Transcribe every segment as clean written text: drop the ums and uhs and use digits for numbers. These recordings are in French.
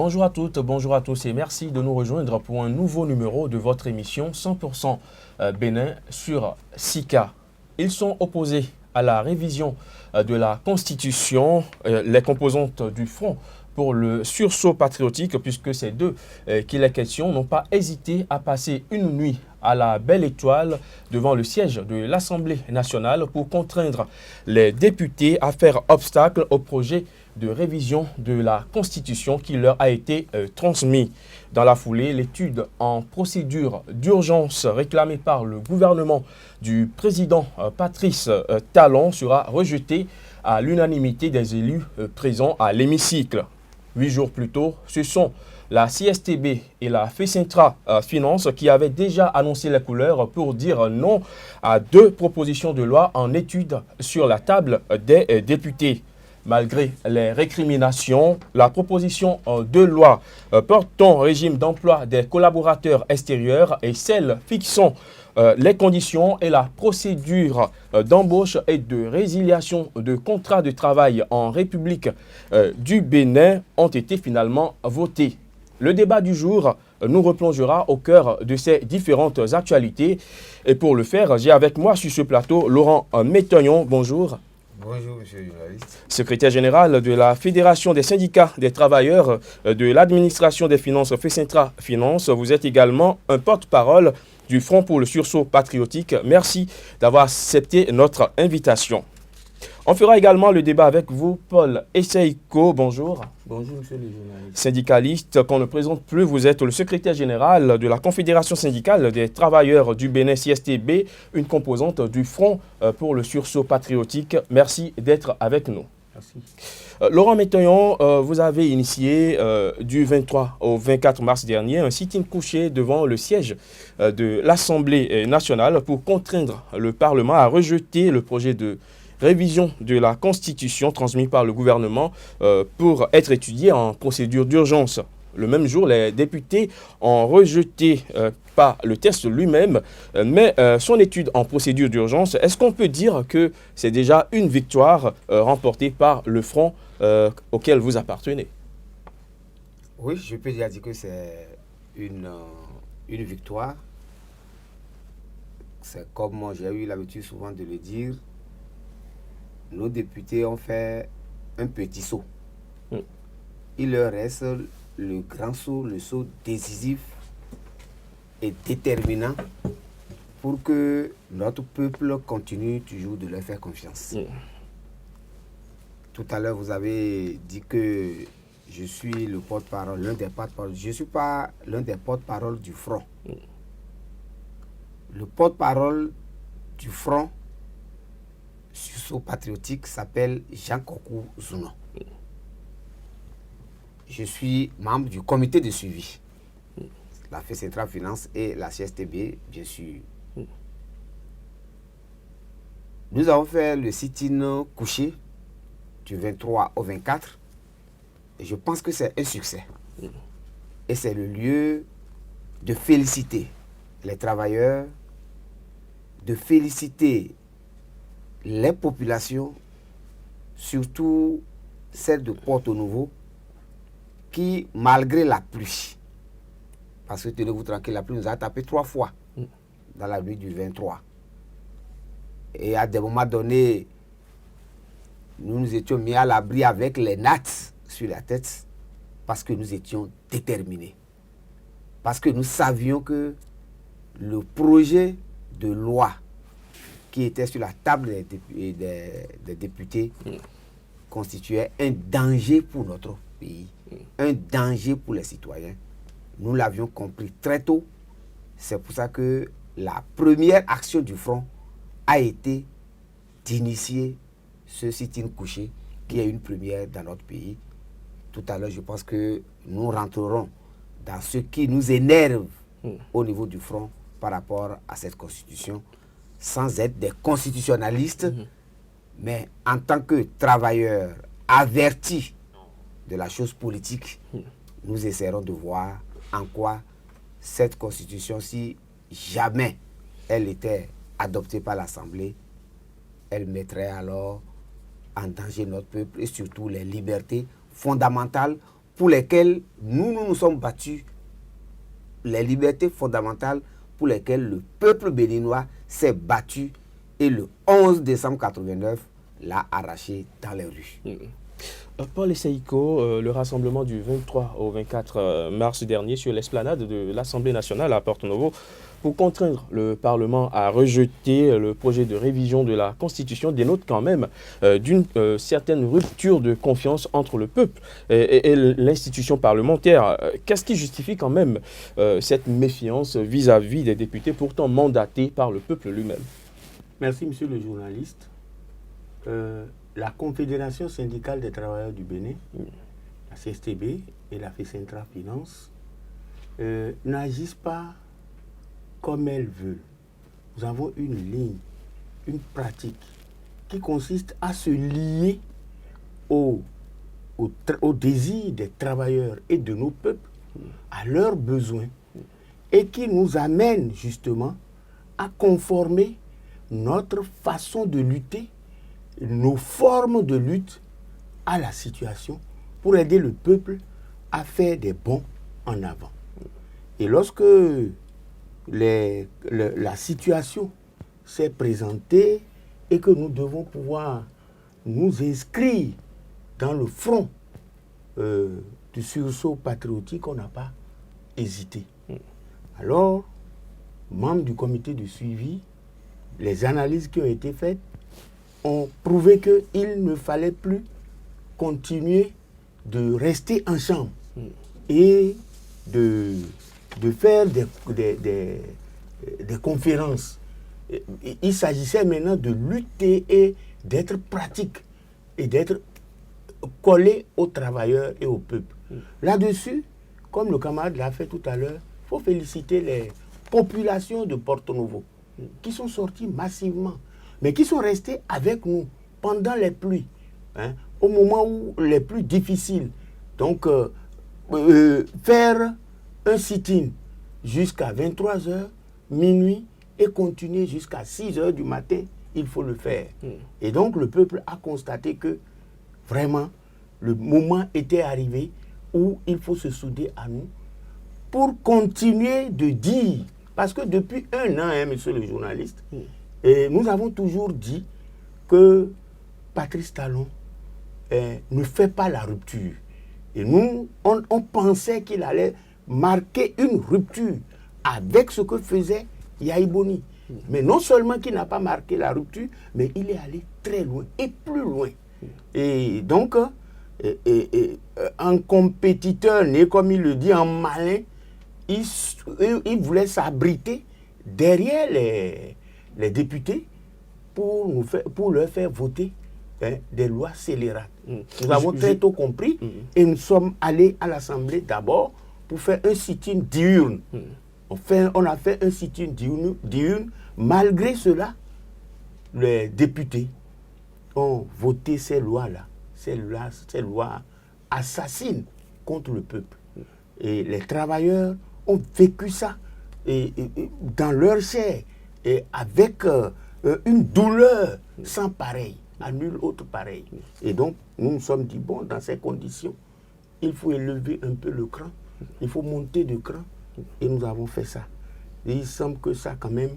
Bonjour à toutes, bonjour à tous et merci de nous rejoindre pour un nouveau numéro de votre émission 100% Bénin sur SICA. Ils sont opposés à la révision de la Constitution, les composantes du Front pour le sursaut patriotique, puisque ces deux qu'il est question n'ont pas hésité à passer une nuit à la Belle Étoile devant le siège de l'Assemblée nationale pour contraindre les députés à faire obstacle au projet de révision de la Constitution qui leur a été transmis. Dans la foulée, l'étude en procédure d'urgence réclamée par le gouvernement du président Patrice Talon sera rejetée à l'unanimité des élus présents à l'hémicycle. 8 jours plus tôt, ce sont la CSTB et la FECINTRA Finance qui avaient déjà annoncé les couleurs pour dire non à deux propositions de loi en étude sur la table des députés. Malgré les récriminations, la proposition de loi portant régime d'emploi des collaborateurs extérieurs et celle fixant les conditions et la procédure d'embauche et de résiliation de contrats de travail en République du Bénin ont été finalement votées. Le débat du jour nous replongera au cœur de ces différentes actualités. Et pour le faire, j'ai avec moi sur ce plateau Laurent Métognon. Bonjour. Bonjour, monsieur le journaliste. Secrétaire général de la Fédération des syndicats des travailleurs de l'administration des finances FECINTRA Finance. Vous êtes également un porte-parole du Front pour le sursaut patriotique. Merci d'avoir accepté notre invitation. On fera également le débat avec vous, Paul Esseiko. Bonjour. Bonjour, monsieur le journaliste. Syndicaliste qu'on ne présente plus, vous êtes le secrétaire général de la Confédération syndicale des travailleurs du Bénin CSTB, une composante du Front pour le sursaut patriotique. Merci d'être avec nous. Merci. Laurent Métognon, vous avez initié du 23 au 24 mars dernier un sit-in couché devant le siège de l'Assemblée nationale pour contraindre le Parlement à rejeter le projet de révision de la Constitution transmise par le gouvernement pour être étudiée en procédure d'urgence. Le même jour, les députés ont rejeté pas le texte lui-même, mais son étude en procédure d'urgence. Est-ce qu'on peut dire que c'est déjà une victoire remportée par le Front auquel vous appartenez? Oui, je peux déjà dire que c'est une victoire. C'est comme j'ai eu l'habitude souvent de le dire, nos députés ont fait un petit saut. Il leur reste le grand saut, le saut décisif et déterminant pour que notre peuple continue toujours de leur faire confiance. Tout à l'heure, vous avez dit que je suis le porte-parole, l'un des porte-parole. Je ne suis pas l'un des porte-parole du Front. Le porte-parole du Front sursaut patriotique s'appelle Jean Kokou Zouno. Je suis membre du comité de suivi. La FECINTRA Finance et la CSTB, bien sûr. Nous avons fait le sit-in couché du 23 au 24. Et je pense que c'est un succès. Et c'est le lieu de féliciter les travailleurs, de féliciter les populations, surtout celles de Porto-Novo, qui, malgré la pluie, parce que tenez-vous tranquille, la pluie nous a tapé 3 fois dans la nuit du 23. Et à des moments donnés, nous nous étions mis à l'abri avec les nattes sur la tête parce que nous étions déterminés. Parce que nous savions que le projet de loi qui était sur la table des députés constituait un danger pour notre pays, un danger pour les citoyens. Nous l'avions compris très tôt. C'est pour ça que la première action du Front a été d'initier ce sit-in couché qui est une première dans notre pays. Tout à l'heure, je pense que nous rentrerons dans ce qui nous énerve au niveau du Front par rapport à cette Constitution, sans être des constitutionnalistes, mais en tant que travailleurs avertis de la chose politique, nous essaierons de voir en quoi cette Constitution, si jamais elle était adoptée par l'Assemblée, elle mettrait alors en danger notre peuple et surtout les libertés fondamentales pour lesquelles nous nous sommes battus, les libertés fondamentales pour lesquelles le peuple béninois s'est battu et le 11 décembre 89 l'a arraché dans les rues. Paul Essaïko, le rassemblement du 23 au 24 mars dernier sur l'esplanade de l'Assemblée nationale à Porto Novo pour contraindre le Parlement à rejeter le projet de révision de la Constitution dénote quand même d'une certaine rupture de confiance entre le peuple et l'institution parlementaire. Qu'est-ce qui justifie quand même cette méfiance vis-à-vis des députés pourtant mandatés par le peuple lui-même? Merci, monsieur le journaliste. La Confédération syndicale des travailleurs du Bénin, la CSTB et la FECENTRA Finance n'agissent pas comme elles veulent. Nous avons une ligne, une pratique qui consiste à se lier au désir des travailleurs et de nos peuples, à leurs besoins, et qui nous amène justement à conformer notre façon de lutter, nos formes de lutte à la situation pour aider le peuple à faire des bonds en avant. Et lorsque la situation s'est présentée et que nous devons pouvoir nous inscrire dans le front du sursaut patriotique, on n'a pas hésité. Alors, membres du comité de suivi, les analyses qui ont été faites ont prouvé qu'il ne fallait plus continuer de rester en chambre et de faire des conférences. Il s'agissait maintenant de lutter et d'être pratique et d'être collé aux travailleurs et au peuple. Là-dessus, comme le camarade l'a fait tout à l'heure, il faut féliciter les populations de Porto Novo qui sont sorties massivement, mais qui sont restés avec nous pendant les pluies, au moment où les plus difficiles. Donc, faire un sit-in jusqu'à 23h, minuit, et continuer jusqu'à 6h du matin, il faut le faire. Et donc, le peuple a constaté que, vraiment, le moment était arrivé où il faut se souder à nous pour continuer de dire, parce que depuis un an, monsieur le journaliste, nous avons toujours dit que Patrice Talon ne fait pas la rupture. Et nous, on pensait qu'il allait marquer une rupture avec ce que faisait Yahi Boni. Mais non seulement qu'il n'a pas marqué la rupture, mais il est allé très loin et plus loin. Et donc, en compétiteur né, comme il le dit, en malin, il voulait s'abriter derrière les députés pour leur faire voter des lois scélérates. Nous avons très tôt compris et nous sommes allés à l'Assemblée d'abord pour faire un sit-in diurne. On a fait un sit-in diurne. Malgré cela, les députés ont voté ces lois-là. Ces lois assassines contre le peuple. Et les travailleurs ont vécu ça dans leur chair et avec une douleur sans pareil, à nul autre pareil. Et donc, nous nous sommes dit, bon, dans ces conditions, il faut élever un peu le cran, il faut monter de cran, et nous avons fait ça. Et il semble que ça, quand même,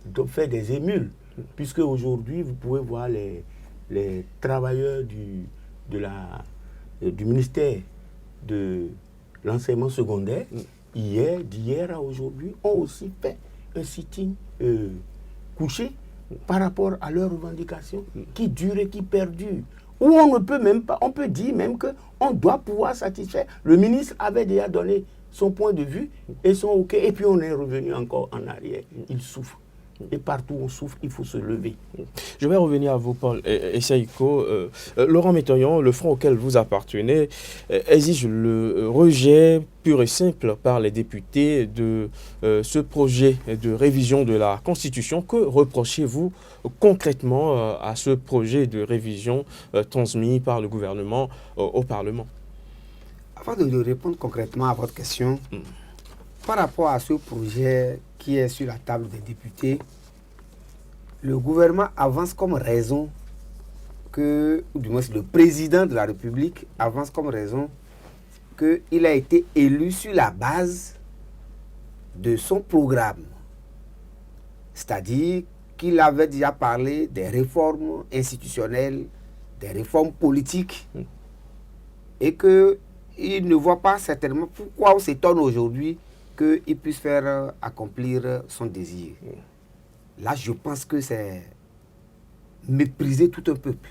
doit faire des émules, puisque aujourd'hui, vous pouvez voir les travailleurs du ministère de l'enseignement secondaire, d'hier à aujourd'hui, ont aussi fait un sit-in couché par rapport à leurs revendications qui durent et qui perdurent. Où on ne peut même pas, on peut dire même qu'on doit pouvoir satisfaire. Le ministre avait déjà donné son point de vue et son OK, et puis on est revenu encore en arrière. Il souffre. Et partout où on souffre, il faut se lever. Je vais revenir à vous, Paul Essaïko. Laurent Métoyon, le front auquel vous appartenez, exige le rejet pur et simple par les députés de ce projet de révision de la Constitution. Que reprochez-vous concrètement à ce projet de révision transmis par le gouvernement au Parlement? Avant de répondre concrètement à votre question, par rapport à ce projet qui est sur la table des députés, le gouvernement avance comme raison ou du moins le président de la République avance comme raison qu'il a été élu sur la base de son programme. C'est-à-dire qu'il avait déjà parlé des réformes institutionnelles, des réformes politiques, et qu'il ne voit pas certainement pourquoi on s'étonne aujourd'hui qu'il puisse faire accomplir son désir. Là, je pense que c'est mépriser tout un peuple.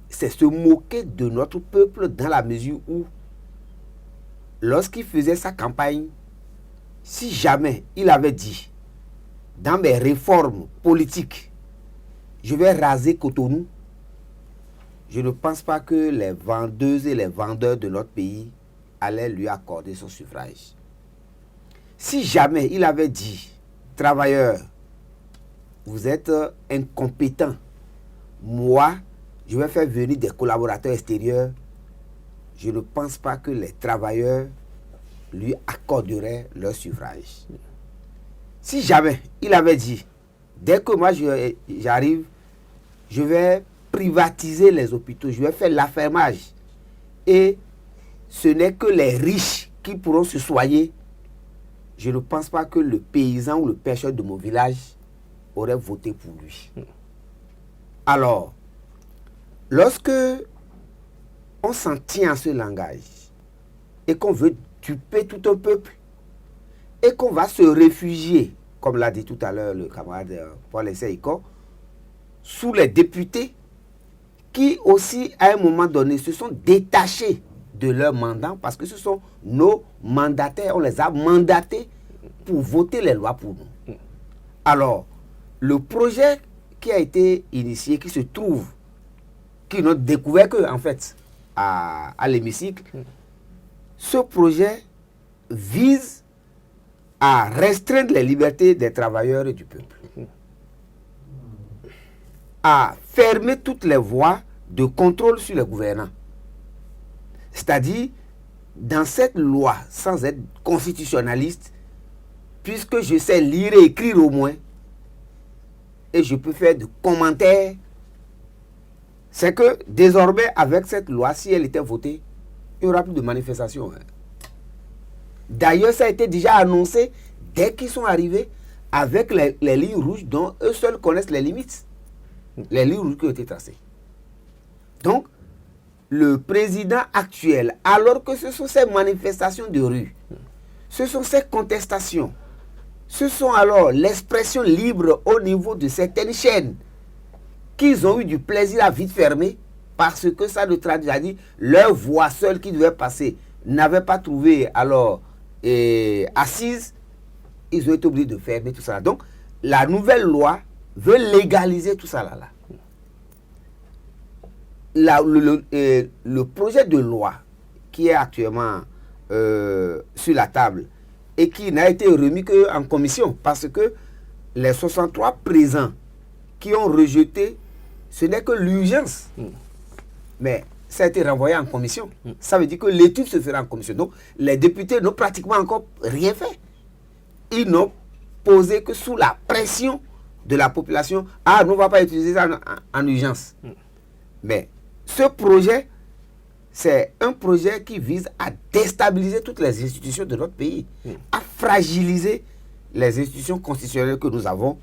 C'est se moquer de notre peuple dans la mesure où, lorsqu'il faisait sa campagne, si jamais il avait dit, dans mes réformes politiques, je vais raser Cotonou, je ne pense pas que les vendeuses et les vendeurs de notre pays allaient lui accorder son suffrage. Si jamais il avait dit, travailleurs, vous êtes incompétents, moi, je vais faire venir des collaborateurs extérieurs, je ne pense pas que les travailleurs lui accorderaient leur suffrage. Si jamais il avait dit, dès que moi j'arrive, je vais privatiser les hôpitaux, je vais faire l'affermage, et ce n'est que les riches qui pourront se soigner, je ne pense pas que le paysan ou le pêcheur de mon village aurait voté pour lui. Alors, lorsque on s'en tient à ce langage et qu'on veut duper tout un peuple et qu'on va se réfugier, comme l'a dit tout à l'heure le camarade Paul Essaïko, sous les députés qui aussi à un moment donné se sont détachés de leur mandat parce que ce sont nos mandataires, on les a mandatés pour voter les lois pour nous. Alors, le projet qui a été initié, qui se trouve, qui n'a découvert que, en fait, à l'hémicycle, ce projet vise à restreindre les libertés des travailleurs et du peuple, à fermer toutes les voies de contrôle sur les gouvernants. C'est-à-dire, dans cette loi, sans être constitutionnaliste, puisque je sais lire et écrire au moins, et je peux faire de commentaires, c'est que désormais, avec cette loi, si elle était votée, il n'y aura plus de manifestations. D'ailleurs, ça a été déjà annoncé dès qu'ils sont arrivés avec les lignes rouges dont eux seuls connaissent les limites. Les lignes rouges qui ont été tracées. Donc, le président actuel, alors que ce sont ces manifestations de rue, ce sont ces contestations, ce sont alors l'expression libre au niveau de certaines chaînes qu'ils ont eu du plaisir à vite fermer parce que ça le traduit, c'est-à-dire leur voix seule qui devait passer n'avait pas trouvé alors assise, ils ont été obligés de fermer tout ça. Donc, la nouvelle loi veut légaliser tout ça là. Le projet de loi qui est actuellement sur la table et qui n'a été remis qu'en commission parce que les 63 présents qui ont rejeté, ce n'est que l'urgence. Mais ça a été renvoyé en commission. Ça veut dire que l'étude se fera en commission. Donc, les députés n'ont pratiquement encore rien fait. Ils n'ont posé que sous la pression de la population. Ah, nous ne va pas utiliser ça en urgence. Mais ce projet, c'est un projet qui vise à déstabiliser toutes les institutions de notre pays, à fragiliser les institutions constitutionnelles que nous avons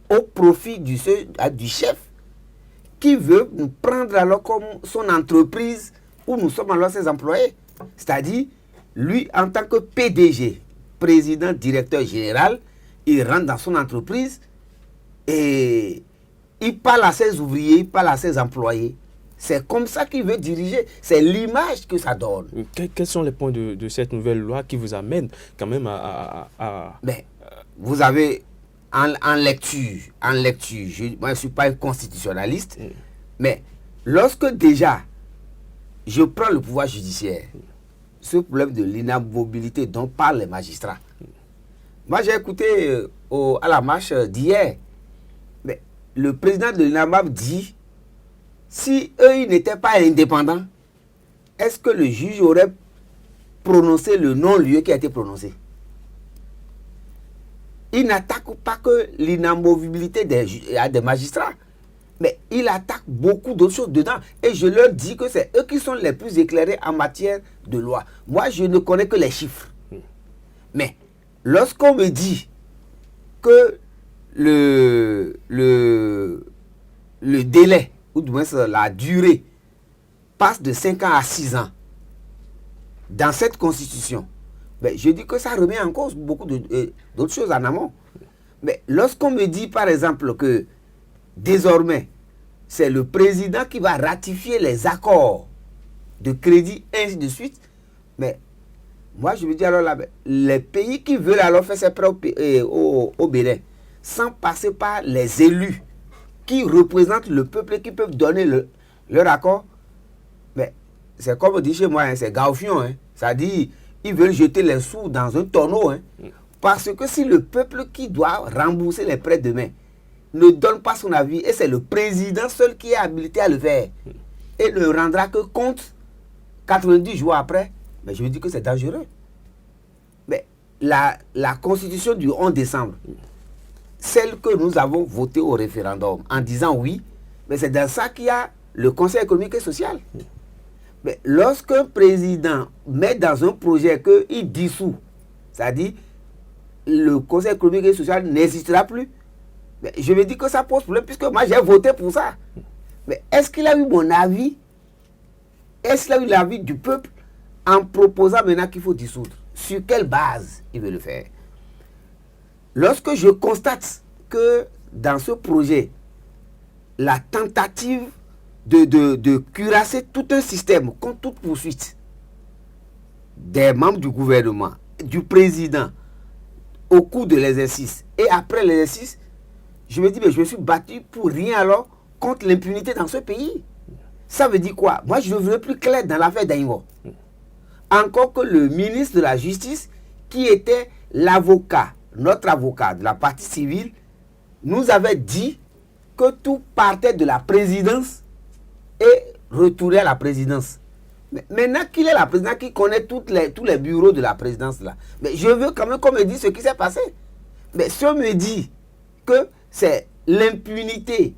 au profit du chef qui veut nous prendre alors comme son entreprise où nous sommes alors ses employés. C'est-à-dire, lui, en tant que PDG, président, directeur général, il rentre dans son entreprise et il parle à ses ouvriers, il parle à ses employés. C'est comme ça qu'il veut diriger. C'est l'image que ça donne. Quels sont les points de cette nouvelle loi qui vous amènent quand même Mais, vous avez en lecture, moi je ne suis pas un constitutionnaliste, mais lorsque déjà je prends le pouvoir judiciaire, ce problème de l'inamovibilité dont parlent les magistrats, moi j'ai écouté à la marche d'hier, mais le président de l'INAMAB dit, si eux ils n'étaient pas indépendants, est-ce que le juge aurait prononcé le non-lieu qui a été prononcé? Il n'attaque pas que l'inamovibilité des magistrats, Mais il attaque beaucoup d'autres choses dedans. Et je leur dis que c'est eux qui sont les plus éclairés en matière de loi. Moi, je ne connais que les chiffres. Mais lorsqu'on me dit que le délai, ou du moins la durée, passe de 5 ans à 6 ans dans cette constitution, ben, je dis que ça remet en cause beaucoup d'autres choses en amont. Mais lorsqu'on me dit par exemple que désormais c'est le président qui va ratifier les accords de crédit, ainsi de suite, mais moi je me dis alors là, les pays qui veulent alors faire ses prêts au Bénin sans passer par les élus qui représentent le peuple et qui peuvent donner leur accord, mais c'est comme on dit chez moi, hein, c'est gauffion, hein. C'est-à-dire ils veulent jeter les sous dans un tonneau, hein. Parce que si le peuple qui doit rembourser les prêts demain ne donne pas son avis, et c'est le président seul qui est habilité à le faire, et ne rendra que compte 90 jours après, mais je me dis que c'est dangereux. Mais la constitution du 11 décembre, celle que nous avons votée au référendum, en disant oui, mais c'est dans ça qu'il y a le Conseil économique et social. Mais lorsqu'un président met dans un projet qu'il dissout, c'est-à-dire le Conseil économique et social n'existera plus, mais je me dis que ça pose problème, puisque moi j'ai voté pour ça. Mais est-ce qu'il a eu mon avis? Est-ce qu'il a eu l'avis du peuple en proposant maintenant qu'il faut dissoudre? Sur quelle base il veut le faire? Lorsque je constate que dans ce projet, la tentative de cuirasser tout un système contre toute poursuite des membres du gouvernement, du président, au cours de l'exercice et après l'exercice, je me dis, mais je me suis battu pour rien alors contre l'impunité dans ce pays. Ça veut dire quoi? Moi, je ne veux plus clair dans l'affaire d'Aïngo. Encore que le ministre de la Justice, qui était l'avocat, notre avocat de la partie civile, nous avait dit que tout partait de la présidence et retournait à la présidence. Mais maintenant qu'il est la présidence, qui connaît tous les bureaux de la présidence là, mais je veux quand même qu'on me dise ce qui s'est passé. Mais si on me dit que c'est l'impunité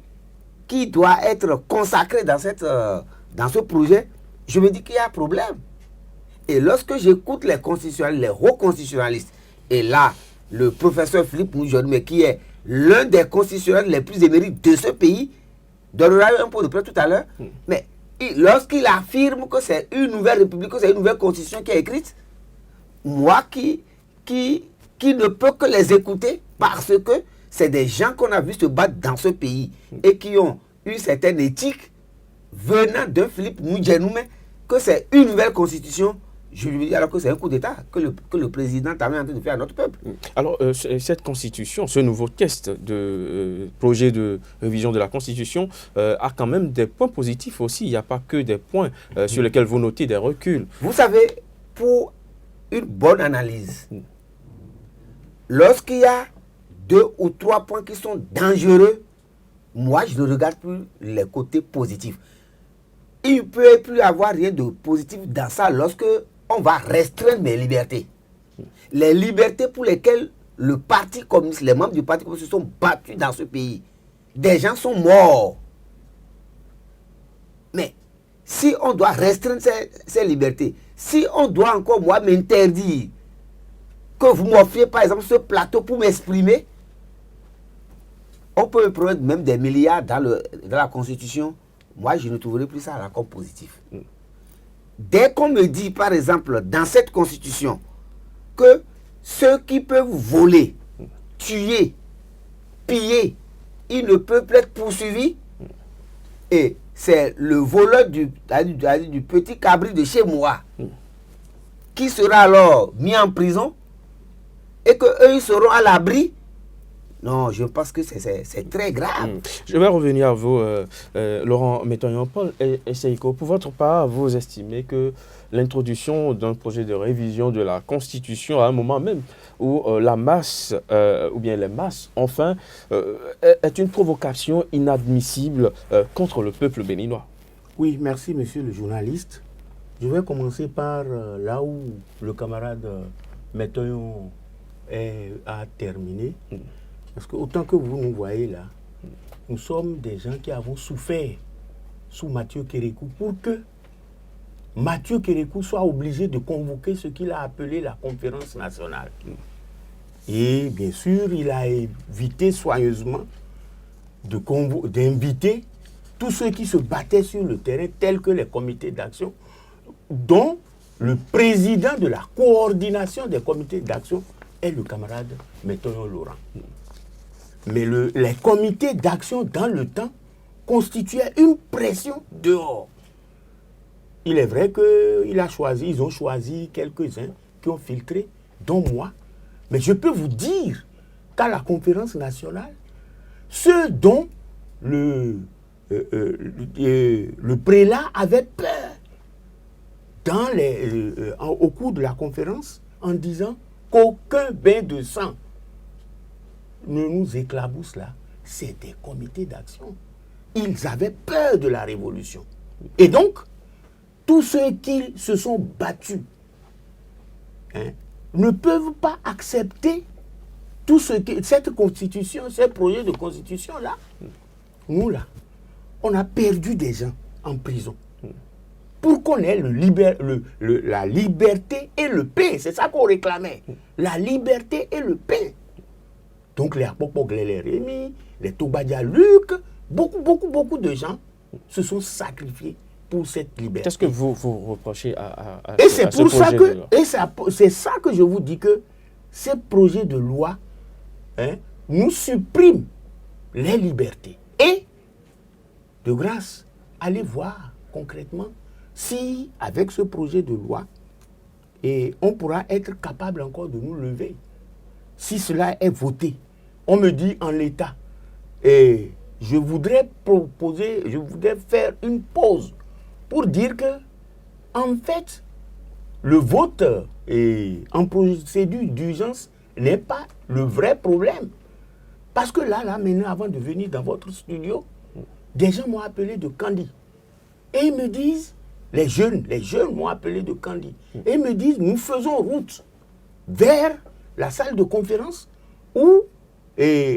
qui doit être consacrée dans ce projet, je me dis qu'il y a un problème. Et lorsque j'écoute les constitutionnalistes, les hauts constitutionnalistes, et là, le professeur Philippe Moujoumé, qui est l'un des constitutionnalistes les plus émérites de ce pays, donnera un peu de près tout à l'heure, mais lorsqu'il affirme que c'est une nouvelle république, que c'est une nouvelle constitution qui est écrite, moi qui ne peux que les écouter, parce que c'est des gens qu'on a vu se battre dans ce pays et qui ont une certaine éthique venant de Philippe Moujoumé, que c'est une nouvelle constitution. Je lui dis alors que c'est un coup d'État que le président est en train de faire à notre peuple. Alors, cette constitution, ce nouveau test de projet de révision de la constitution a quand même des points positifs aussi. Il n'y a pas que des points sur lesquels vous notez des reculs. Vous savez, pour une bonne analyse, lorsqu'il y a 2 ou 3 points qui sont dangereux, moi, je ne regarde plus les côtés positifs. Il ne peut plus avoir rien de positif dans ça lorsque on va restreindre mes libertés. Les libertés pour lesquelles le Parti communiste, les membres du Parti communiste se sont battus dans ce pays. Des gens sont morts. Mais si on doit restreindre ces libertés, si on doit encore, moi, m'interdire que vous m'offriez, par exemple, ce plateau pour m'exprimer, on peut me promettre même des milliards dans la Constitution. Moi, je ne trouverai plus ça comme positif. Dès qu'on me dit, par exemple, dans cette Constitution, que ceux qui peuvent voler, tuer, piller, ils ne peuvent plus être poursuivis, et c'est le voleur du petit cabri de chez moi qui sera alors mis en prison, et qu'eux, ils seront à l'abri. Non, je pense que c'est très grave. Je vais revenir à vous, Laurent Métoyon-Paul et Seiko. Pour votre part, vous estimez que l'introduction d'un projet de révision de la Constitution à un moment même où la masse, ou bien les masses, enfin, est une provocation inadmissible contre le peuple béninois? Oui, merci, monsieur le journaliste. Je vais commencer par là où le camarade Métoyon a terminé. Parce que autant que vous nous voyez là, nous sommes des gens qui avons souffert sous Mathieu Kérékou pour que Mathieu Kérékou soit obligé de convoquer ce qu'il a appelé la conférence nationale. Et bien sûr, il a évité soigneusement d'inviter tous ceux qui se battaient sur le terrain, tels que les comités d'action, dont le président de la coordination des comités d'action est le camarade Métoyon Laurent. Mais les comités d'action, dans le temps, constituaient une pression dehors. Il est vrai qu'ils ont choisi quelques-uns qui ont filtré, dont moi. Mais je peux vous dire qu'à la conférence nationale, ceux dont le prélat avait peur au cours de la conférence en disant qu'aucun bain de sang ne nous éclabousse là, c'est des comités d'action. Ils avaient peur de la révolution. Et donc, tous ceux qui se sont battus ne peuvent pas accepter tout cette constitution, ces projets de constitution-là. Nous, là, on a perdu des gens en prison. Pour qu'on ait la liberté et le pain, c'est ça qu'on réclamait. La liberté et le pain. Donc les Apopoglé, les Rémi, les Tobadia Luc, beaucoup de gens se sont sacrifiés pour cette liberté. Qu'est-ce que vous reprochez à et c'est pour ce ça projet que de loi? c'est ça que je vous dis que ces projets de loi nous suppriment les libertés. Et de grâce, allez voir concrètement si avec ce projet de loi on pourra être capable encore de nous lever. Si cela est voté, on me dit en l'état, et je voudrais faire une pause pour dire que, en fait, le vote en procédure d'urgence n'est pas le vrai problème. Parce que là, maintenant, avant de venir dans votre studio, des gens m'ont appelé de Kandi. Et ils me disent, les jeunes m'ont appelé de Kandi. Et ils me disent, nous faisons route vers la salle de conférence où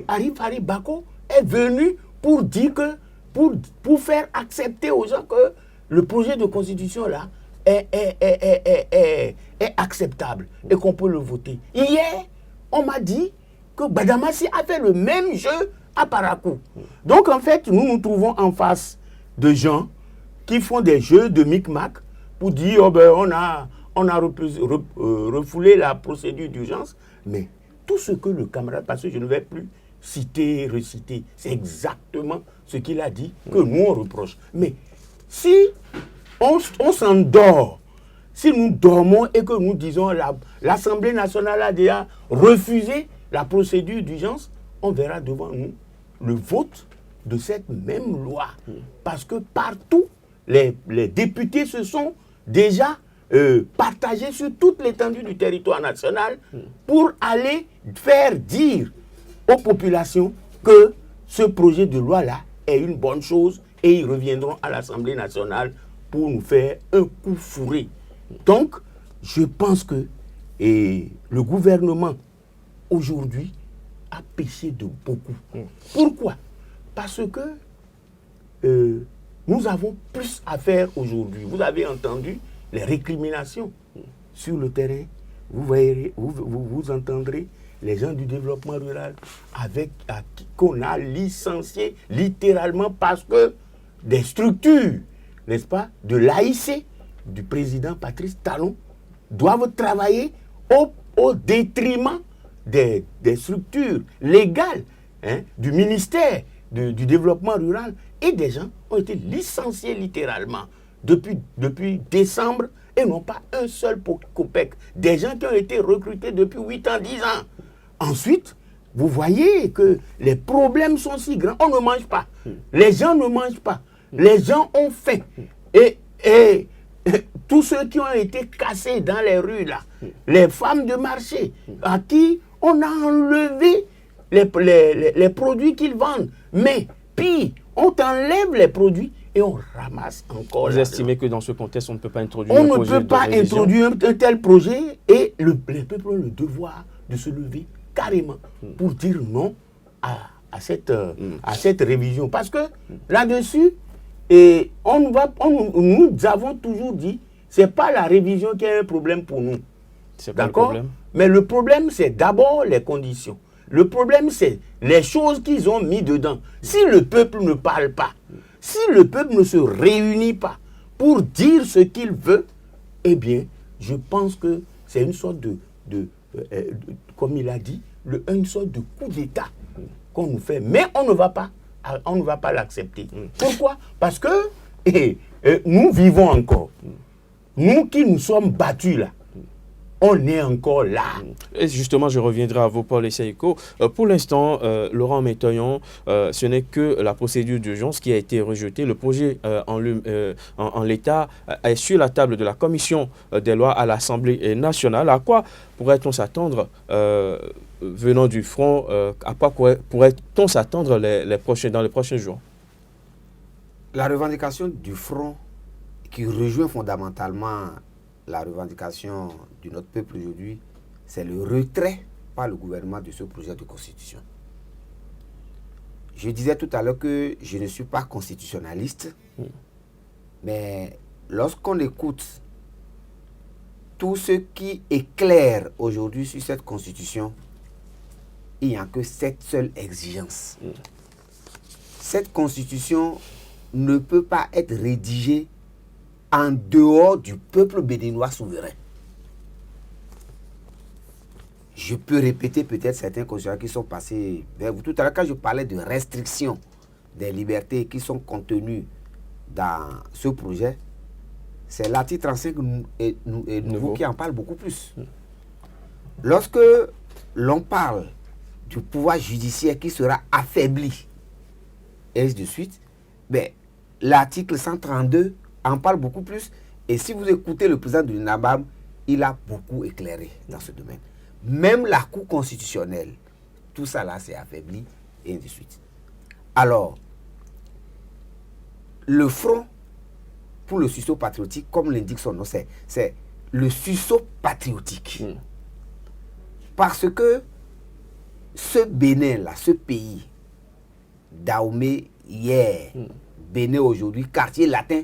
Arif Harry Bako est venu pour dire que, pour faire accepter aux gens que le projet de constitution là est acceptable et qu'on peut le voter. Hier, on m'a dit que Badamassi a fait le même jeu à Parakou. Donc en fait, nous nous trouvons en face de gens qui font des jeux de micmac pour dire on a refoulé la procédure d'urgence, mais tout ce que le camarade, parce que je ne vais plus citer, reciter, c'est exactement ce qu'il a dit que nous on reproche. Mais si on s'endort, si nous dormons et que nous disons l'Assemblée nationale a déjà refusé la procédure d'urgence, on verra devant nous le vote de cette même loi. Parce que partout, les députés se sont déjà partagés sur toute l'étendue du territoire national pour aller faire dire aux populations que ce projet de loi-là est une bonne chose et ils reviendront à l'Assemblée nationale pour nous faire un coup fourré. Donc, je pense que le gouvernement, aujourd'hui, a péché de beaucoup. Pourquoi? Parce que nous avons plus à faire aujourd'hui. Vous avez entendu les récriminations sur le terrain. Vous entendrez les gens du développement rural qu'on a licenciés littéralement parce que des structures, n'est-ce pas, de l'AIC, du président Patrice Talon, doivent travailler au détriment des structures légales du ministère du développement rural, et des gens ont été licenciés littéralement depuis décembre et n'ont pas un seul copec. Des gens qui ont été recrutés depuis 8 ans, 10 ans. Ensuite, vous voyez que les problèmes sont si grands. On ne mange pas. Les gens ne mangent pas. Les gens ont faim. Et tous ceux qui ont été cassés dans les rues, là, les femmes de marché, à qui on a enlevé les produits qu'ils vendent. Mais pire, on t'enlève les produits et on ramasse encore. Vous estimez que dans ce contexte, on ne peut pas introduire un projet de révision? On ne peut pas introduire un tel projet, et les peuples ont le devoir de se lever carrément pour dire non à à cette révision. Parce que là-dessus, et nous avons toujours dit, ce n'est pas la révision qui est un problème pour nous. C'est pas le D'accord? problème. Mais le problème, c'est d'abord les conditions. Le problème, c'est les choses qu'ils ont mis dedans. Si le peuple ne parle pas, si le peuple ne se réunit pas pour dire ce qu'il veut, eh bien, je pense que c'est une sorte comme il a dit, une sorte de coup d'État qu'on nous fait. Mais on ne va pas l'accepter. Pourquoi? Parce que nous vivons encore. Nous qui nous sommes battus là, on est encore là. Et justement, je reviendrai à vous, Paul Essaïko. Pour l'instant, Laurent Métoyon, ce n'est que la procédure d'urgence qui a été rejetée. Le projet en l'état est sur la table de la commission des lois à l'Assemblée nationale. À quoi pourrait-on s'attendre venant du front? À quoi pourrait-on s'attendre dans les prochains jours? La revendication du front qui rejoint fondamentalement la revendication de notre peuple aujourd'hui, c'est le retrait par le gouvernement de ce projet de constitution. Je disais tout à l'heure que je ne suis pas constitutionnaliste, mais lorsqu'on écoute tout ce qui est clair aujourd'hui sur cette constitution, il n'y a que cette seule exigence. Cette constitution ne peut pas être rédigée en dehors du peuple béninois souverain. Je peux répéter peut-être certains constitutions qui sont passés vers vous. Tout à l'heure, quand je parlais de restrictions des libertés qui sont contenues dans ce projet, c'est l'article 35 nouveau qui en parle beaucoup plus. Lorsque l'on parle du pouvoir judiciaire qui sera affaibli, et ainsi de suite, ben, l'article 132 en parle beaucoup plus. Et si vous écoutez le président de l'UNABAM, il a beaucoup éclairé dans ce domaine. Même la Cour constitutionnelle, tout ça là, c'est affaibli, et ainsi de suite. Alors, le front pour le sursaut patriotique, comme l'indique son nom, c'est le sursaut patriotique. Parce que ce Bénin là, ce pays, Dahomey hier, Bénin aujourd'hui, quartier latin,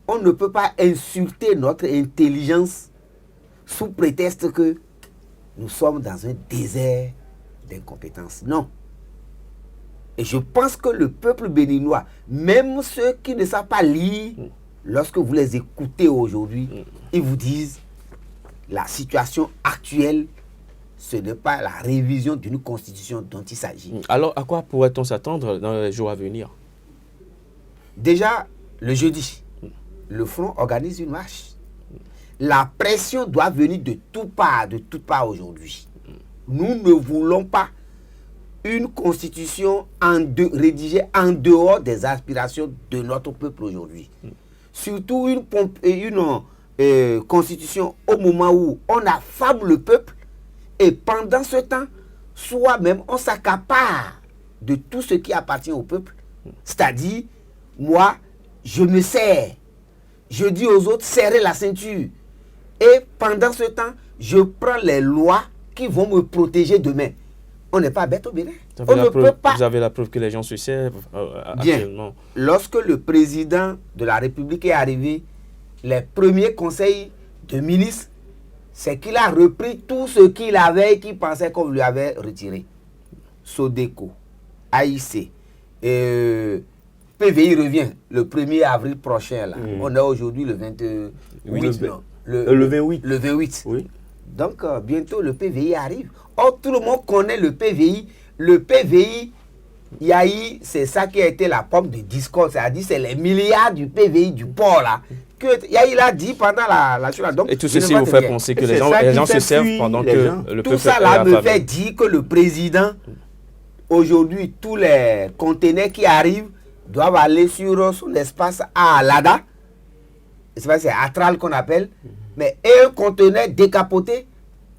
on ne peut pas insulter notre intelligence sous prétexte que nous sommes dans un désert d'incompétence. Non. Et je pense que le peuple béninois, même ceux qui ne savent pas lire, lorsque vous les écoutez aujourd'hui, ils vous disent la situation actuelle, ce n'est pas la révision d'une constitution dont il s'agit. Alors, à quoi pourrait-on s'attendre dans les jours à venir? Déjà, le jeudi, le front organise une marche. La pression doit venir de toutes parts aujourd'hui. Nous ne voulons pas une constitution rédigée en dehors des aspirations de notre peuple aujourd'hui. Surtout une constitution au moment où on affable le peuple et pendant ce temps, soi-même, on s'accapare de tout ce qui appartient au peuple. C'est-à-dire, moi, je me serre. Je dis aux autres, serrez la ceinture. Et pendant ce temps, je prends les lois qui vont me protéger demain. On n'est pas bête au Bénin. Vous avez la preuve que les gens se servent actuellement. Lorsque le président de la République est arrivé, les premiers conseils de ministres, c'est qu'il a repris tout ce qu'il avait et qu'il pensait qu'on lui avait retiré. Sodeco, AIC, PVI revient le 1er avril prochain. Là. On est aujourd'hui le 28. Le 28. Le 28. Oui. Donc, bientôt, le PVI arrive. Or, tout le monde connaît le PVI. Le PVI, il y a eu, c'est ça qui a été la pomme de discorde. C'est-à-dire, c'est les milliards du PVI, du port, là, il a dit pendant la chose. Donc, et tout ceci vous fait penser que les gens se servent pendant que le peuple tout ça, là, me fait dire que le président, aujourd'hui, tous les conteneurs qui arrivent doivent aller sur son espace à Alada. C'est Atral qu'on appelle. Mais un conteneur décapoté,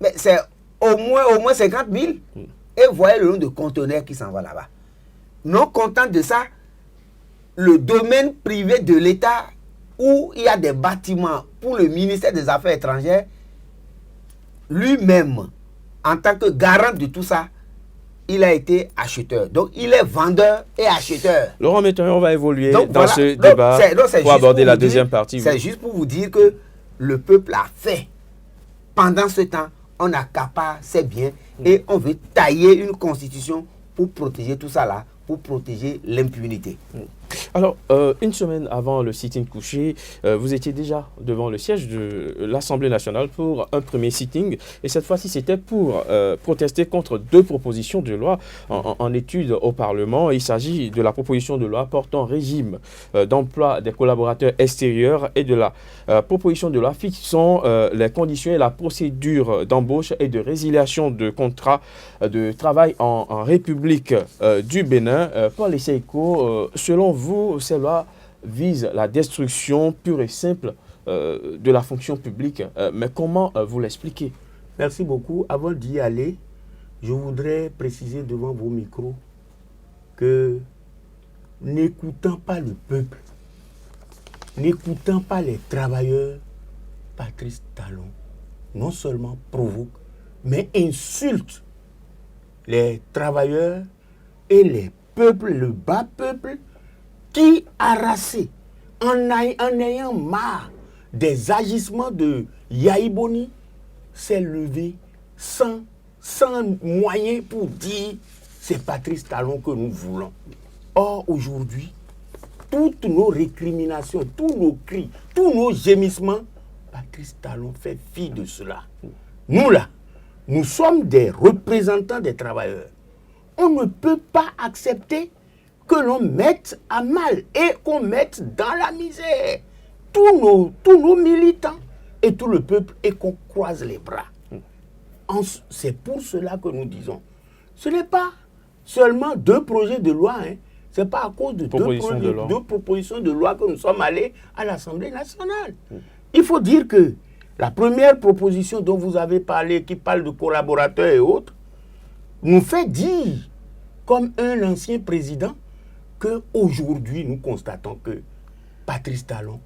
mais c'est au moins 50 000. Et voyez le nombre de conteneurs qui s'en va là-bas. Non content de ça, le domaine privé de l'État, où il y a des bâtiments pour le ministère des Affaires étrangères, lui-même, en tant que garant de tout ça, il a été acheteur. Donc, il est vendeur et acheteur. Laurent Métain, on va évoluer Donc, dans voilà. ce Donc, débat c'est pour juste aborder la vous dire- deuxième partie. C'est juste pour vous dire que le peuple a fait. Pendant ce temps, on accapare ses biens et on veut tailler une constitution pour protéger tout ça là, pour protéger l'impunité. Alors, une semaine avant le sit-in couché, vous étiez déjà devant le siège de l'Assemblée nationale pour un premier sitting. Et cette fois-ci, c'était pour protester contre deux propositions de loi en étude au Parlement. Il s'agit de la proposition de loi portant régime d'emploi des collaborateurs extérieurs et de la proposition de loi fixant les conditions et la procédure d'embauche et de résiliation de contrats de travail en République du Bénin. Paul Essayko, selon vous, ces lois visent la destruction pure et simple de la fonction publique. Mais comment vous l'expliquez? Merci beaucoup. Avant d'y aller, je voudrais préciser devant vos micros que n'écoutant pas le peuple, n'écoutant pas les travailleurs, Patrice Talon non seulement provoque, mais insulte les travailleurs et les peuples, le bas peuple, qui, harassé, en ayant marre des agissements de Yaïboni, s'est levé sans moyen pour dire c'est Patrice Talon que nous voulons. Or, aujourd'hui, toutes nos récriminations, tous nos cris, tous nos gémissements, Patrice Talon fait fi de cela. Nous là, nous sommes des représentants des travailleurs. On ne peut pas accepter que l'on mette à mal et qu'on mette dans la misère tous nos militants et tout le peuple et qu'on croise les bras. C'est pour cela que nous disons, ce n'est pas seulement deux projets de loi, hein. Ce n'est pas à cause de deux propositions de loi que nous sommes allés à l'Assemblée nationale. Il faut dire que la première proposition dont vous avez parlé, qui parle de collaborateurs et autres, nous fait dire, comme un ancien président, qu'aujourd'hui nous constatons que Patrice Talon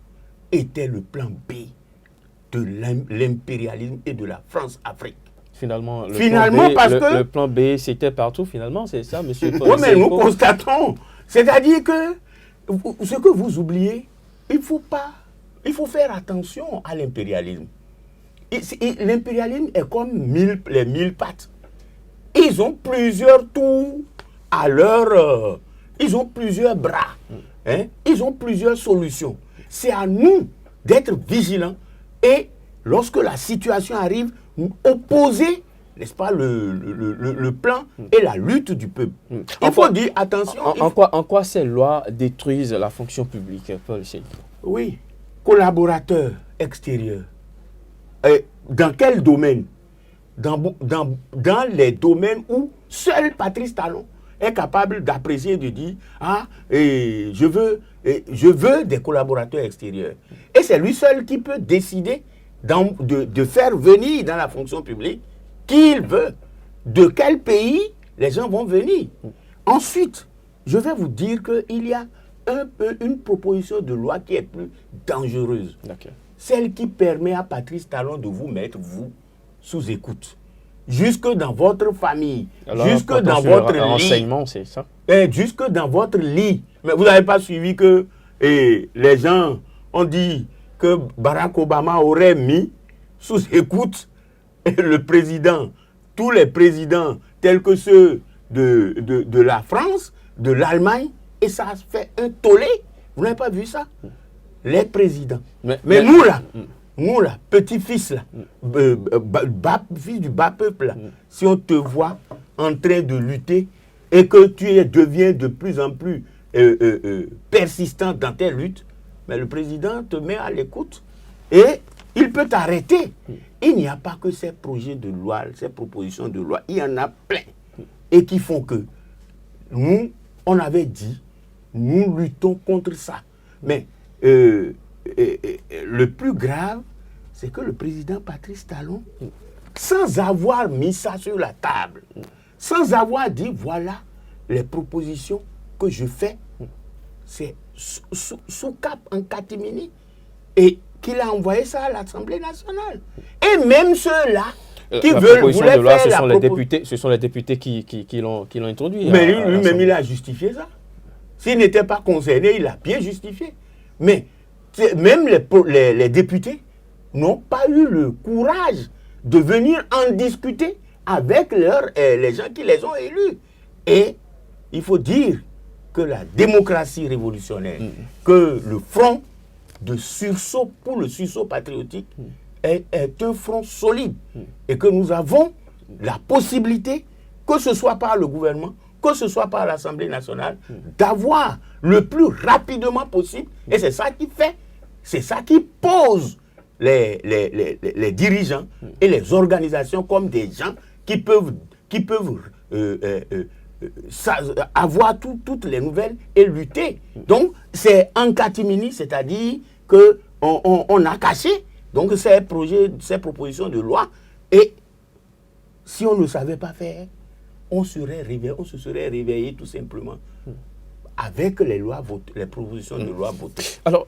était le plan B de l'impérialisme et de la France-Afrique. Finalement, le plan B, c'était partout, finalement, c'est ça, monsieur Paul? Oui, mais nous constatons. C'est-à-dire que ce que vous oubliez, il faut faire attention à l'impérialisme. L'impérialisme est comme les 1000 pattes. Ils ont plusieurs tours à leur... ils ont plusieurs bras. Hein? Ils ont plusieurs solutions. C'est à nous d'être vigilants et lorsque la situation arrive, opposer, n'est-ce pas, le plan et la lutte du peuple. Il faut dire attention. En quoi ces lois détruisent la fonction publique, Paul Essayko? Oui, collaborateurs extérieurs. Dans quel domaine? Dans les domaines où seul Patrice Talon est capable d'apprécier et de dire je veux des collaborateurs extérieurs. Et c'est lui seul qui peut décider de faire venir dans la fonction publique qui il veut. De quel pays les gens vont venir. Ensuite, je vais vous dire qu'il y a une proposition de loi qui est plus dangereuse. Okay. Celle qui permet à Patrice Talon de vous mettre, vous, sous écoute. Jusque dans votre famille, alors, jusque dans votre lit. Renseignement, c'est ça? Jusque dans votre lit. Mais vous n'avez pas suivi que les gens ont dit que Barack Obama aurait mis sous écoute le président, tous les présidents tels que ceux de la France, de l'Allemagne, et ça a fait un tollé. Vous n'avez pas vu ça? Les présidents. Mais nous là, petit-fils là, fils du bas peuple là, si on te voit en train de lutter et que tu deviens de plus en plus persistant dans tes luttes, mais le président te met à l'écoute et il peut t'arrêter. Il n'y a pas que ces projets de loi, ces propositions de loi, il y en a plein et qui font que nous, on avait dit, nous luttons contre ça. Mais le plus grave, c'est que le président Patrice Talon, sans avoir mis ça sur la table, sans avoir dit voilà les propositions que je fais, c'est sous cap en catimini, et qu'il a envoyé ça à l'Assemblée nationale. Et même ceux-là qui La voulait proposition de loi, faire la ce sont les députés qui l'ont introduit. Mais lui-même, il a justifié ça. S'il n'était pas concerné, il a bien justifié. Mais même les députés n'ont pas eu le courage de venir en discuter avec les gens qui les ont élus. Et il faut dire que la démocratie révolutionnaire, que le front de sursaut pour le sursaut patriotique est un front solide. Et que nous avons la possibilité, que ce soit par le gouvernement, que ce soit par l'Assemblée nationale, d'avoir le plus rapidement possible. Et c'est ça qui fait, c'est ça qui pose les dirigeants et les organisations comme des gens qui peuvent avoir toutes les nouvelles et lutter. Donc, c'est en catimini, c'est-à-dire qu'on a caché donc ces propositions de loi. Et si on ne savait pas faire, on se serait réveillé tout simplement avec les propositions de loi votées. Alors,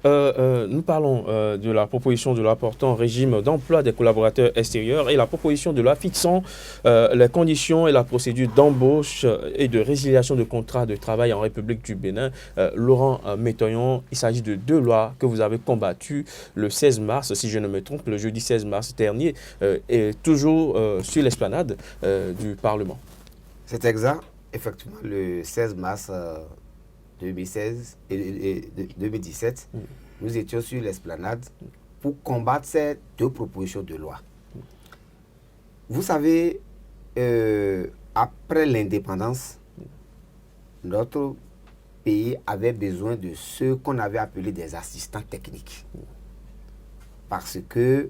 nous parlons de la proposition de loi portant régime d'emploi des collaborateurs extérieurs et la proposition de loi fixant les conditions et la procédure d'embauche et de résiliation de contrats de travail en République du Bénin. Laurent Métoyon, il s'agit de deux lois que vous avez combattues le 16 mars, si je ne me trompe, le jeudi 16 mars dernier, et toujours sur l'esplanade du Parlement. C'est exact. Effectivement, le 16 mars 2016 et 2017, nous étions sur l'esplanade pour combattre ces deux propositions de loi. Vous savez, après l'indépendance, notre pays avait besoin de ceux qu'on avait appelés des assistants techniques. Parce que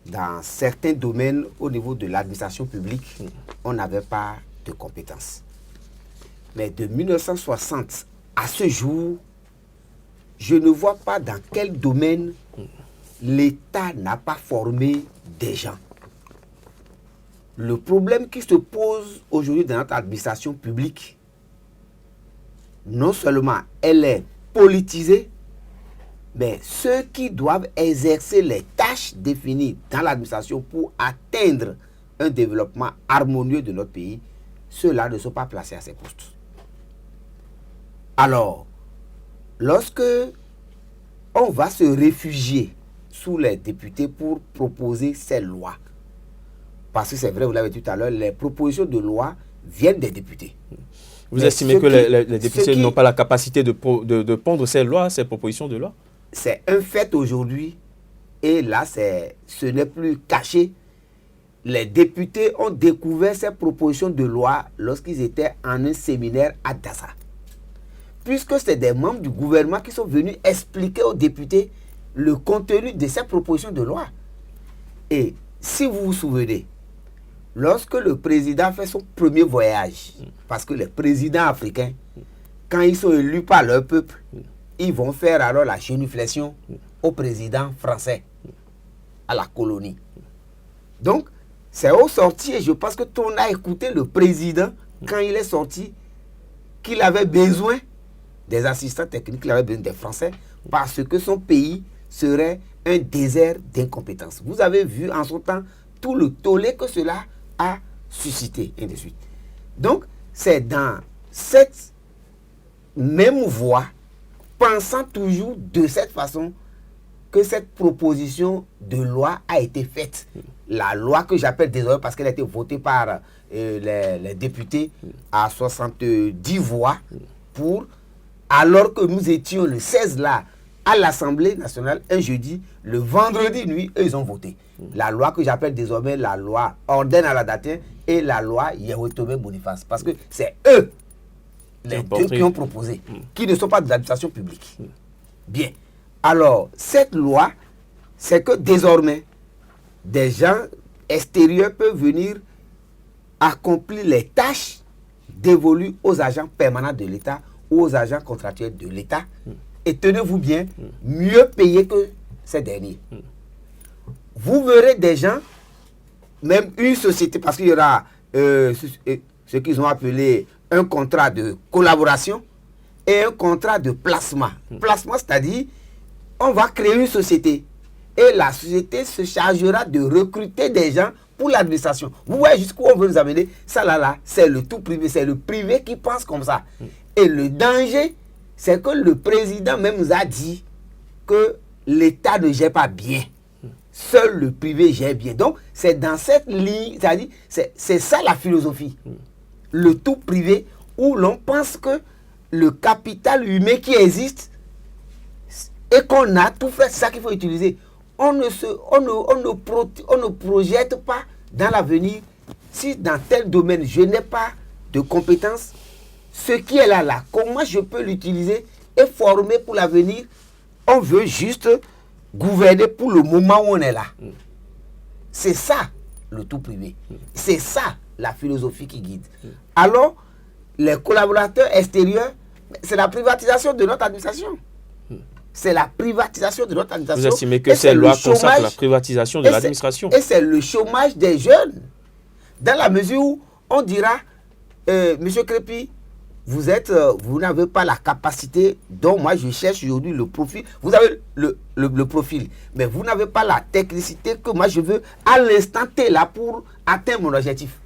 dans certains domaines, au niveau de l'administration publique, on n'avait pas de compétences. Mais de 1960 à ce jour, je ne vois pas dans quel domaine l'État n'a pas formé des gens. Le problème qui se pose aujourd'hui dans notre administration publique, non seulement elle est politisée, mais ceux qui doivent exercer les tâches définies dans l'administration pour atteindre un développement harmonieux de notre pays, ceux-là ne sont pas placés à ces postes. Alors, lorsque on va se réfugier sous les députés pour proposer ces lois, parce que c'est vrai, vous l'avez dit tout à l'heure, les propositions de loi viennent des députés. Vous estimez que les députés n'ont pas la capacité de pondre ces lois, ces propositions de loi? C'est un fait aujourd'hui, et là, ce n'est plus caché. Les députés ont découvert ces propositions de loi lorsqu'ils étaient en un séminaire à Dassa. Puisque c'est des membres du gouvernement qui sont venus expliquer aux députés le contenu de ces propositions de loi. Et si vous vous souvenez, lorsque le président fait son premier voyage, parce que les présidents africains, quand ils sont élus par leur peuple, ils vont faire alors la génuflexion au président français, à la colonie. Donc, c'est au sorti, et je pense que tout le monde a écouté le président quand il est sorti, qu'il avait besoin des assistants techniques, qu'il avait besoin des Français, parce que son pays serait un désert d'incompétence. Vous avez vu en son temps tout le tollé que cela a suscité, et de suite. Donc, c'est dans cette même voie, pensant toujours de cette façon, que cette proposition de loi a été faite. La loi que j'appelle désormais, parce qu'elle a été votée par les députés à 70 voix, alors que nous étions le 16 là, à l'Assemblée nationale, un jeudi, le vendredi nuit, eux, ils ont voté. La loi que j'appelle désormais la loi Ordine à la Datin et la loi Yehotome Boniface. Parce que c'est eux, les deux qui ont proposé, qui ne sont pas de l'administration publique. Bien. Alors, cette loi, c'est que désormais, des gens extérieurs peuvent venir accomplir les tâches dévolues aux agents permanents de l'État ou aux agents contractuels de l'État. Et tenez-vous bien, mieux payés que ces derniers. Vous verrez des gens, même une société, parce qu'il y aura ce qu'ils ont appelé un contrat de collaboration et un contrat de placement. Placement, c'est-à-dire, on va créer une société et la société se chargera de recruter des gens pour l'administration. Vous voyez jusqu'où on veut nous amener. Ça là, c'est le tout privé. C'est le privé qui pense comme ça. Et le danger, c'est que le président même nous a dit que l'État ne gère pas bien. Seul le privé gère bien. Donc, c'est dans cette ligne, c'est-à-dire, c'est ça la philosophie. Le tout privé, où l'on pense que le capital humain qui existe et qu'on a tout fait, c'est ça qu'il faut utiliser. On ne projette pas dans l'avenir. Si dans tel domaine, je n'ai pas de compétences, ce qui est là, comment je peux l'utiliser et former pour l'avenir? On veut juste gouverner pour le moment où on est là. C'est ça, le tout privé. C'est ça, la philosophie qui guide. Alors, les collaborateurs extérieurs, c'est la privatisation de notre administration. C'est la privatisation de notre administration. Vous estimez que cette loi consacre la privatisation de l'administration? Et c'est le chômage des jeunes. Dans la mesure où on dira, Monsieur Crépy, vous n'avez pas la capacité dont moi je cherche aujourd'hui le profil. Vous avez le profil, mais vous n'avez pas la technicité que moi je veux à l'instant T là pour atteindre mon objectif.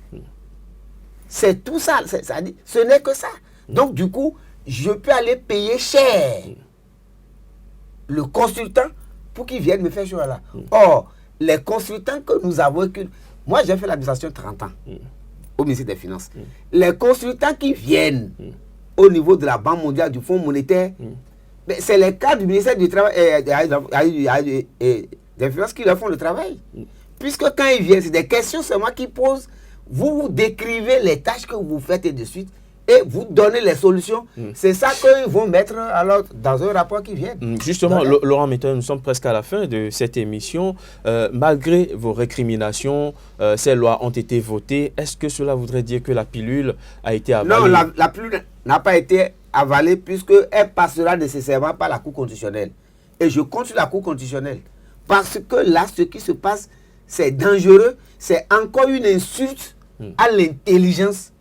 C'est tout ça. Ce n'est que ça. Donc du coup, je peux aller payer cher le consultant pour qu'il vienne me faire ce là. Or, les consultants que nous avons, moi j'ai fait l'administration 30 ans au ministère des Finances. Les consultants qui viennent au niveau de la Banque mondiale, du Fonds monétaire, c'est les cadres du ministère du Travail et des Finances qui leur font le travail. Puisque quand ils viennent, c'est des questions, c'est moi qui pose. Vous décrivez les tâches que vous faites et de suite, et vous donnez les solutions. C'est ça qu'ils vont mettre alors dans un rapport qui vient. Justement, Laurent Metteur, nous sommes presque à la fin de cette émission. Malgré vos récriminations, ces lois ont été votées. Est-ce que cela voudrait dire que la pilule a été avalée? Non, la pilule n'a pas été avalée puisqu'elle passera nécessairement par la Cour constitutionnelle. Et je compte sur la Cour constitutionnelle. Parce que là, ce qui se passe, c'est dangereux. C'est encore une insulte à l'intelligence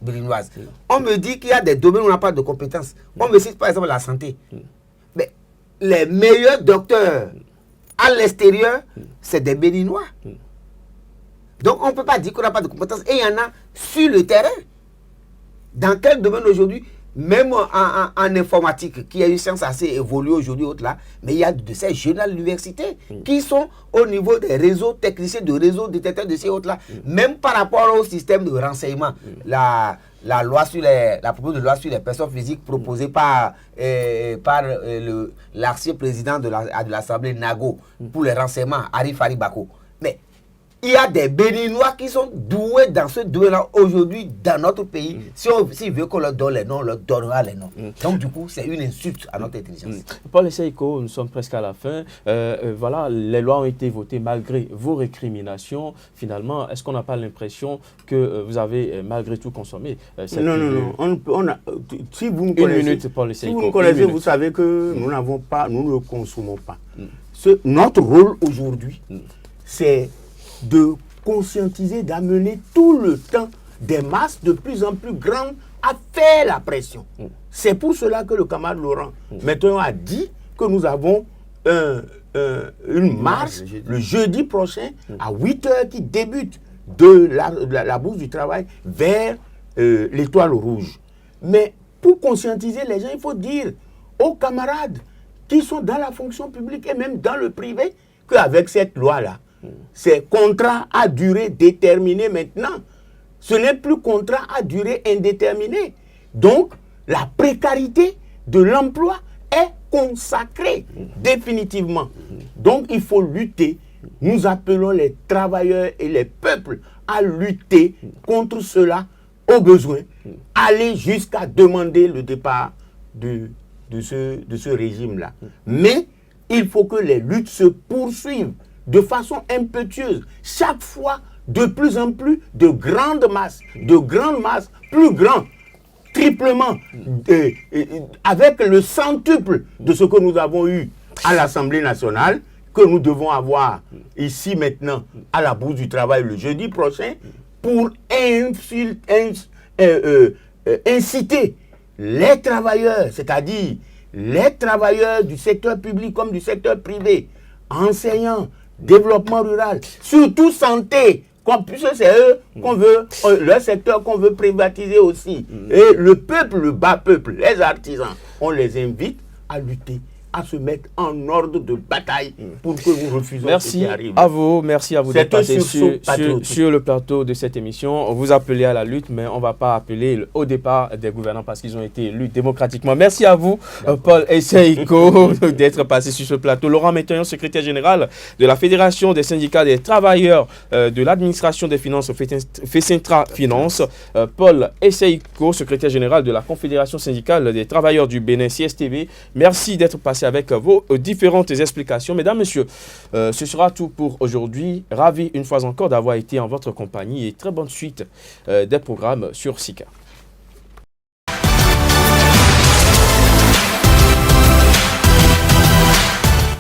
brinoise. On me dit qu'il y a des domaines où on n'a pas de compétences. On me cite par exemple la santé. Mais les meilleurs docteurs à l'extérieur, c'est des Béninois. Donc on ne peut pas dire qu'on n'a pas de compétences. Et il y en a sur le terrain. Dans quel domaine aujourd'hui? Même en informatique, qui a une science assez évoluée aujourd'hui, mais il y a de ces jeunes à l'université qui sont au niveau des réseaux techniciens, de réseaux détecteurs de ces autres-là. Même par rapport au système de renseignement, la proposition de loi sur les personnes physiques proposée par l'ancien président de l'Assemblée Nago pour les renseignements, Arif Bako. Mais il y a des Béninois qui sont doués dans ce domaine-là aujourd'hui dans notre pays. S'ils veulent qu'on leur donne les noms, on leur donnera les noms. Donc du coup, c'est une insulte à notre intelligence. Paul Seiko, nous sommes presque à la fin. Voilà, les lois ont été votées malgré vos récriminations. Finalement, est-ce qu'on n'a pas l'impression que vous avez malgré tout consommé cette Non. Si vous nous connaissez, une minute, Paul Seiko. Si vous nous connaissez, vous savez que nous ne consommons pas. Notre rôle aujourd'hui, c'est de conscientiser, d'amener tout le temps des masses de plus en plus grandes à faire la pression. C'est pour cela que le camarade Laurent maintenant a dit que nous avons une marche le jeudi prochain à 8 h qui débute de la Bourse du Travail vers l'Étoile Rouge. Mais pour conscientiser les gens, il faut dire aux camarades qui sont dans la fonction publique et même dans le privé qu'avec cette loi-là, c'est contrat à durée déterminée maintenant. Ce n'est plus contrat à durée indéterminée. Donc, la précarité de l'emploi est consacrée définitivement. Donc, il faut lutter. Nous appelons les travailleurs et les peuples à lutter contre cela au besoin. Aller jusqu'à demander le départ de ce régime-là. Mais il faut que les luttes se poursuivent de façon impétueuse, chaque fois de plus en plus de grandes masses, plus grands, triplement, avec le centuple de ce que nous avons eu à l'Assemblée nationale, que nous devons avoir ici maintenant à la Bourse du Travail le jeudi prochain, pour inciter les travailleurs, c'est-à-dire les travailleurs du secteur public comme du secteur privé, enseignants, développement rural, surtout santé, puisque c'est eux qu'on veut, leur secteur qu'on veut privatiser aussi. Et le peuple, le bas peuple, les artisans, on les invite à lutter, à se mettre en ordre de bataille pour que nous refusions ce qui arrive. Merci à vous d'être passé sur le plateau de cette émission. Vous appelez à la lutte, mais on ne va pas appeler au départ des gouvernants parce qu'ils ont été élus démocratiquement. Merci à vous, Paul Essaïko, d'être passé sur ce plateau. Laurent Métaillon, secrétaire général de la Fédération des syndicats des travailleurs de l'administration des finances, FESINTRA Finance. Paul Essaïko, secrétaire général de la Confédération syndicale des travailleurs du Bénin, CSTB. Merci d'être passé avec vos différentes explications. Mesdames, Messieurs, ce sera tout pour aujourd'hui. Ravi une fois encore d'avoir été en votre compagnie et très bonne suite des programmes sur SICA.